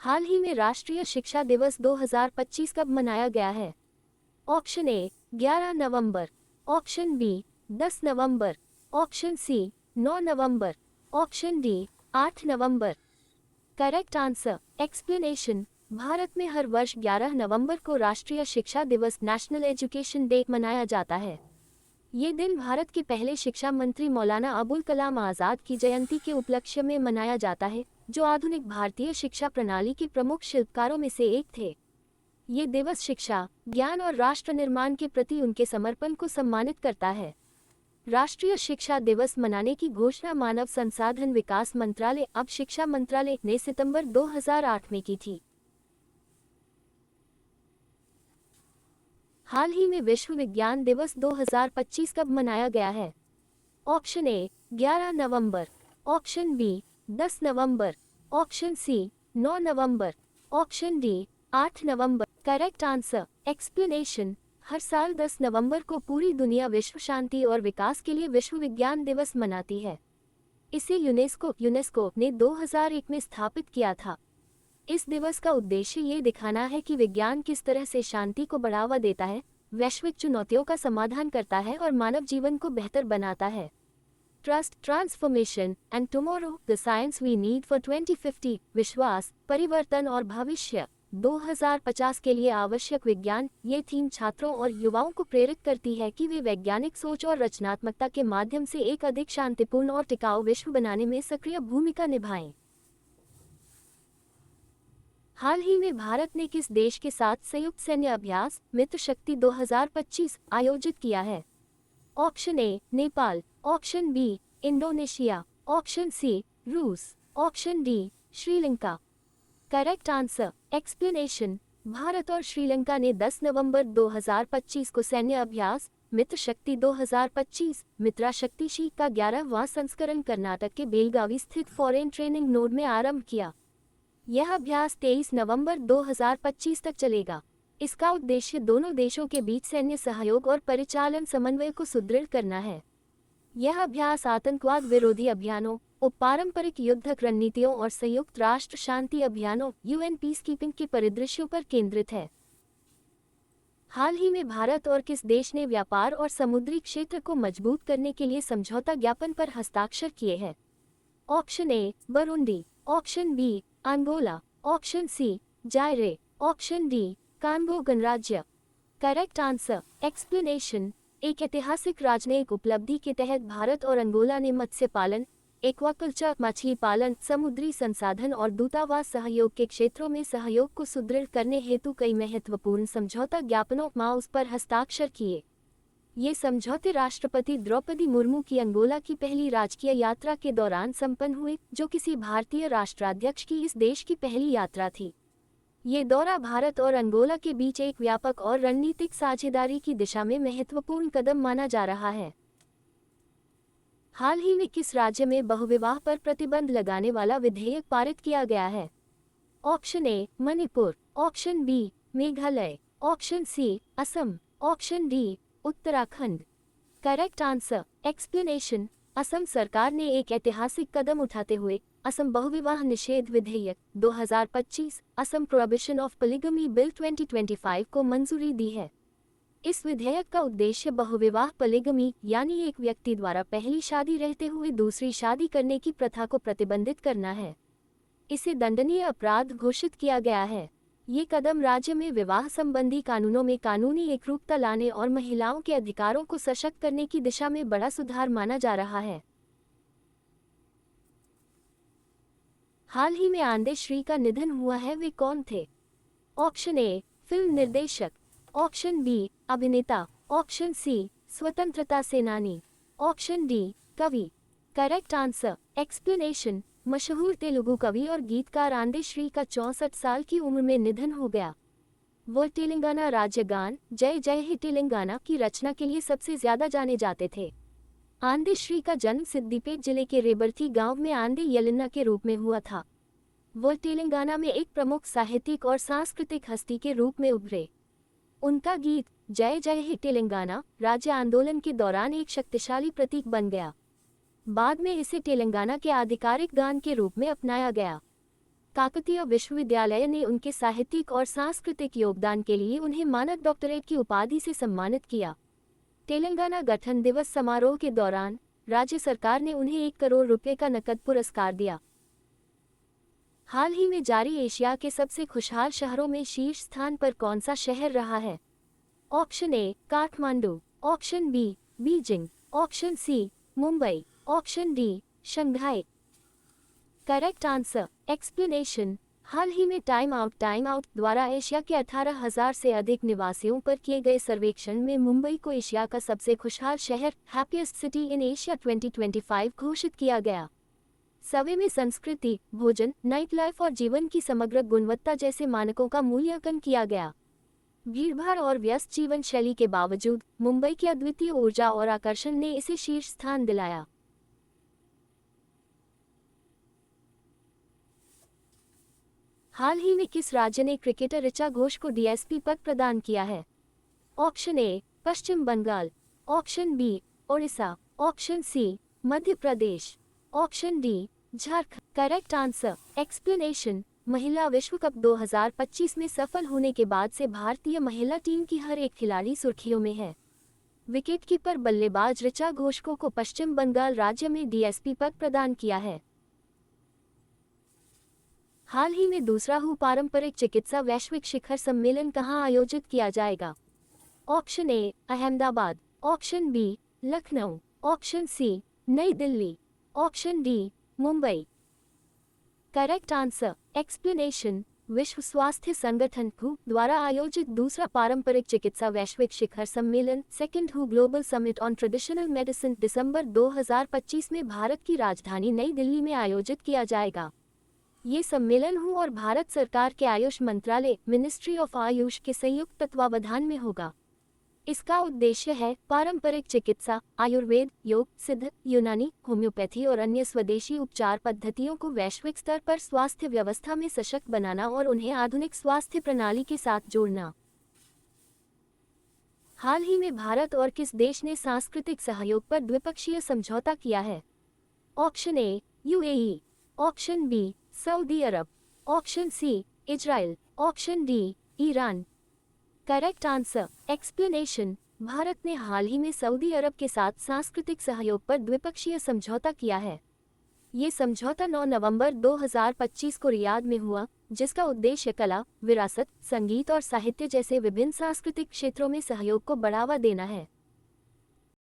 हाल ही में राष्ट्रीय शिक्षा दिवस 2025 कब मनाया गया है? ऑप्शन ए 11 नवंबर, ऑप्शन बी 10 नवंबर, ऑप्शन सी 9 नवंबर, ऑप्शन डी 8 नवंबर। Correct answer explanation. भारत में हर वर्ष 11 नवंबर को राष्ट्रीय शिक्षा दिवस नेशनल एजुकेशन डे मनाया जाता है। ये दिन भारत के पहले शिक्षा मंत्री मौलाना अबुल कलाम आज़ाद की जयंती के उपलक्ष्य में मनाया जाता है, जो आधुनिक भारतीय शिक्षा प्रणाली के प्रमुख शिल्पकारों में से एक थे। ये दिवस शिक्षा, ज्ञान और राष्ट्र निर्माण के प्रति उनके समर्पण को सम्मानित करता है। राष्ट्रीय शिक्षा दिवस मनाने की घोषणा मानव संसाधन विकास मंत्रालय अब शिक्षा मंत्रालय ने सितंबर 2008 में की थी। हाल ही में विश्व विज्ञान दिवस 2025 कब मनाया गया है? ऑप्शन ए 11 नवंबर, ऑप्शन बी 10 नवंबर, ऑप्शन सी 9 नवंबर, ऑप्शन डी 8 नवंबर। Correct answer explanation. हर साल 10 नवंबर को पूरी दुनिया विश्व शांति और विकास के लिए विश्व विज्ञान दिवस मनाती है। इसे यूनेस्को ने 2001 में स्थापित किया था। इस दिवस का उद्देश्य ये दिखाना है कि विज्ञान किस तरह से शांति को बढ़ावा देता है, वैश्विक चुनौतियों का समाधान करता है और मानव जीवन को बेहतर बनाता है। Trust, transformation and tomorrow, the science we need for 2050। विश्वास, परिवर्तन और भविष्य 2050 के लिए आवश्यक विज्ञान। ये थीम छात्रों और युवाओं को प्रेरित करती है कि वे वैज्ञानिक सोच और रचनात्मकता के माध्यम से एक अधिक शांतिपूर्ण और टिकाऊ विश्व बनाने में सक्रिय भूमिका निभाएं। हाल ही में भारत ने किस देश के साथ संयुक्त सैन्य अभ्यास मित्र शक्ति 2025 आयोजित किया है? Option A Nepal, option B Indonesia, option C रूस, option D Sri Lanka. Correct answer explanation. Bharat और श्रीलंका ने 10 नवंबर 2025 को सैन्य अभ्यास मित्र शक्ति 2025 मित्रा शक्ति शी का 11वां संस्करण कर्नाटक के बेलगावी स्थित फॉरेन ट्रेनिंग नोड में आरंभ किया। यह अभ्यास 23 नवंबर 2025 तक चलेगा। इसका उद्देश्य दोनों देशों के बीच सैन्य सहयोग और परिचालन समन्वय को सुदृढ़ करना है। यह अभ्यास आतंकवाद विरोधी अभियानों, पारंपरिक युद्धक रणनीतियों और संयुक्त राष्ट्र शांति अभियानों यूएन पीसकीपिंग के परिदृश्यों पर केंद्रित है। हाल ही में भारत और किस देश ने व्यापार और समुद्री क्षेत्र को मजबूत करने के लिए समझौता ज्ञापन पर हस्ताक्षर किए हैं? Option A Burundi, option B Angola, option C Zaire, option D Congo गणराज्य। Correct answer explanation. एक ऐतिहासिक राजनयिक उपलब्धि के तहत भारत और अंगोला ने मत्स्य पालन, एक्वाकल्चर मछली पालन, समुद्री संसाधन और दूतावास सहयोग के क्षेत्रों में सहयोग को सुदृढ़ करने हेतु कई महत्वपूर्ण समझौता ज्ञापनों माउस पर हस्ताक्षर किए। ये समझौते राष्ट्रपति द्रौपदी मुर्मू की अंगोला की पहली राजकीय यात्रा के दौरान संपन्न हुए, जो किसी भारतीय राष्ट्राध्यक्ष की इस देश की पहली यात्रा थी। ये दौरा भारत और अंगोला के बीच एक व्यापक और रणनीतिक साझेदारी की दिशा में महत्वपूर्ण कदम माना जा रहा है। हाल ही में किस राज्य में बहुविवाह पर प्रतिबंध लगाने वाला विधेयक पारित किया गया है? Option A Manipur, option B Meghalaya, option C Assam, option D Uttarakhand. Correct answer explanation. Assam सरकार ने एक ऐतिहासिक कदम उठाते हुए असम बहुविवाह निषेध विधेयक 2025 असम प्रोहिबिशन ऑफ पोलिगमी बिल 2025 को मंजूरी दी है। इस विधेयक का उद्देश्य बहुविवाह पोलिगमी यानी एक व्यक्ति द्वारा पहली शादी रहते हुए दूसरी शादी करने की प्रथा को प्रतिबंधित करना है। इसे दंडनीय अपराध घोषित किया गया है। ये कदम राज्य में विवाह संबंधी कानूनों में कानूनी एकरूपता लाने और महिलाओं के अधिकारों को सशक्त करने की दिशा में बड़ा सुधार माना जा रहा है। हाल ही में आंदे श्री का निधन हुआ है, वे कौन थे? ऑप्शन ए फिल्म निर्देशक, ऑप्शन बी अभिनेता, ऑप्शन सी स्वतंत्रता सेनानी, ऑप्शन डी कवि। Correct answer explanation. मशहूर तेलुगु कवि और गीतकार आंदे श्री का 64 साल की उम्र में निधन हो गया। वो तेलंगाना राज्य गान जय जय हे तेलंगाना की रचना के लिए सबसे ज्यादा जाने जाते थे। आंदे श्री का जन्म सिद्दीपेट जिले के रेबर्थी गांव में आंदे यलिन्ना के रूप में हुआ था। वो तेलंगाना में एक प्रमुख साहित्यिक और सांस्कृतिक हस्ती के रूप में उभरे। उनका गीत जय जय हे तेलंगाना राज्य आंदोलन के दौरान एक शक्तिशाली प्रतीक बन गया। बाद में इसे तेलंगाना के आधिकारिक गान के रूप में अपनाया गया। काकतीय विश्वविद्यालय ने उनके साहित्यिक और सांस्कृतिक योगदान के लिए उन्हें मानद डॉक्टरेट की उपाधि से सम्मानित किया। तेलंगाना गठन दिवस समारोह के दौरान राज्य सरकार ने उन्हें 1 करोड़ रुपए का नकद पुरस्कार दिया। हाल ही में जारी एशिया के सबसे खुशहाल शहरों में शीर्ष स्थान पर कौन सा शहर रहा है? Option A Kathmandu, option B Beijing, option C Mumbai, option D Shanghai. Correct answer explanation. हाल ही में टाइम आउट द्वारा एशिया के 18,000 से अधिक निवासियों पर किए गए सर्वेक्षण में मुंबई को एशिया का सबसे खुशहाल शहर हैप्पीएस्ट सिटी इन एशिया 2025 घोषित किया गया। सर्वे में संस्कृति, भोजन, नाइट लाइफ और जीवन की समग्र गुणवत्ता जैसे मानकों का मूल्यांकन किया गया। भीड़भाड़ और व्यस्त जीवन शैली के बावजूद मुंबई की अद्वितीय ऊर्जा और आकर्षण ने इसे शीर्ष स्थान दिलाया। हाल ही में किस राज्य ने क्रिकेटर ऋचा घोष को डीएसपी पद प्रदान किया है? Option A Pashchim Bangal, option B Odisha, option C Madhya Pradesh, option D Jharkhand. Correct answer explanation. महिला विश्व कप 2025 में सफल होने के बाद से भारतीय महिला टीम की हर एक खिलाड़ी सुर्खियों में है। विकेटकीपर बल्लेबाज ऋचा घोष को पश्चिम बंगाल राज्य में डीएसपी पद प्रदान किया है। हाल ही में दूसरा पारंपरिक चिकित्सा वैश्विक शिखर सम्मेलन कहां आयोजित किया जाएगा? Option A Ahmedabad, option B Lucknow, option C Nai Delhi, option D Mumbai. Correct answer explanation. विश्व स्वास्थ्य संगठन WHO द्वारा आयोजित दूसरा पारंपरिक चिकित्सा वैश्विक शिखर सम्मेलन second WHO global summit on traditional medicine दिसंबर 2025 में भारत की राजधानी नई दिल्ली में आयोजित किया जाएगा। ये सम्मेलन WHO और भारत सरकार के आयुष मंत्रालय मिनिस्ट्री ऑफ आयुष के संयुक्त तत्वावधान में होगा। इसका उद्देश्य है पारंपरिक चिकित्सा, आयुर्वेद, योग, सिद्ध, यूनानी, होम्योपैथी और अन्य स्वदेशी उपचार पद्धतियों को वैश्विक स्तर पर स्वास्थ्य व्यवस्था में सशक्त बनाना और उन्हें आधुनिक स्वास्थ्य प्रणाली के साथ जोड़ना। हाल ही में भारत और किस देश ने सांस्कृतिक सहयोग पर द्विपक्षीय समझौता किया है? Option A UAE, option B सऊदी अरब, option C Israel, option D Iran. Correct answer explanation. Bharat ने हाल ही में सऊदी अरब के साथ सांस्कृतिक सहयोग पर द्विपक्षीय समझौता किया है। ये समझौता 9 नवंबर 2025 को रियाद में हुआ, जिसका उद्देश्य कला, विरासत, संगीत और साहित्य जैसे विभिन्न सांस्कृतिक क्षेत्रों में सहयोग को बढ़ावा देना है।